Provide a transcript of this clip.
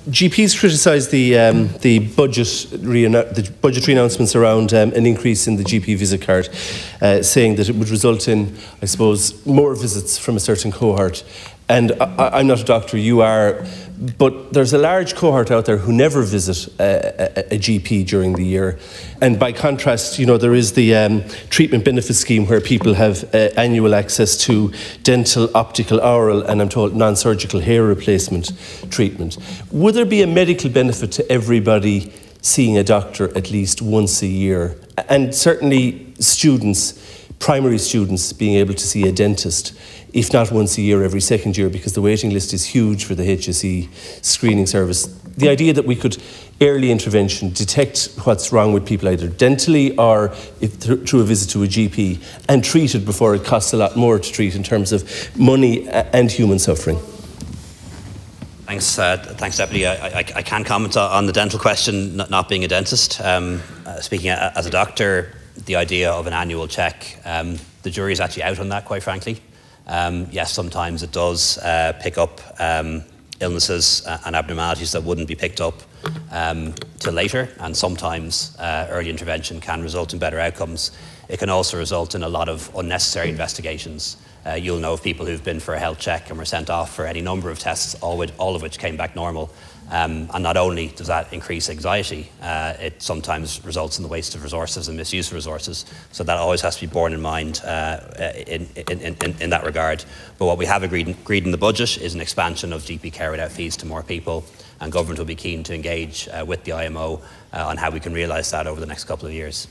GPs criticised the budgetary announcements around an increase in the GP visit card, saying that it would result in, I suppose, more visits from a certain cohort. And I'm not a doctor, you are, but there's a large cohort out there who never visit a GP during the year. And by contrast, there is the treatment benefit scheme where people have annual access to dental, optical, oral, and I'm told non-surgical hair replacement treatment. Would there be a medical benefit to everybody seeing a doctor at least once a year? And certainly students, primary students, being able to see a dentist, if not once a year, every second year, because the waiting list is huge for the HSE screening service. The idea that we could early intervention, detect what's wrong with people either dentally or through a visit to a GP, and treat it before it costs a lot more to treat in terms of money and human suffering. Thanks, Deputy. I can comment on the dental question, not being a dentist. Speaking as a doctor, the idea of an annual check, the jury is actually out on that, quite frankly. Yes, sometimes it does pick up illnesses and abnormalities that wouldn't be picked up till later, and sometimes early intervention can result in better outcomes. It can also result in a lot of unnecessary investigations. You'll know of people who've been for a health check and were sent off for any number of tests, all of which came back normal. And not only does that increase anxiety, it sometimes results in the waste of resources and misuse of resources. So that always has to be borne in mind in that regard. But what we have agreed in the budget is an expansion of GP care without fees to more people, and government will be keen to engage with the IMO on how we can realise that over the next couple of years.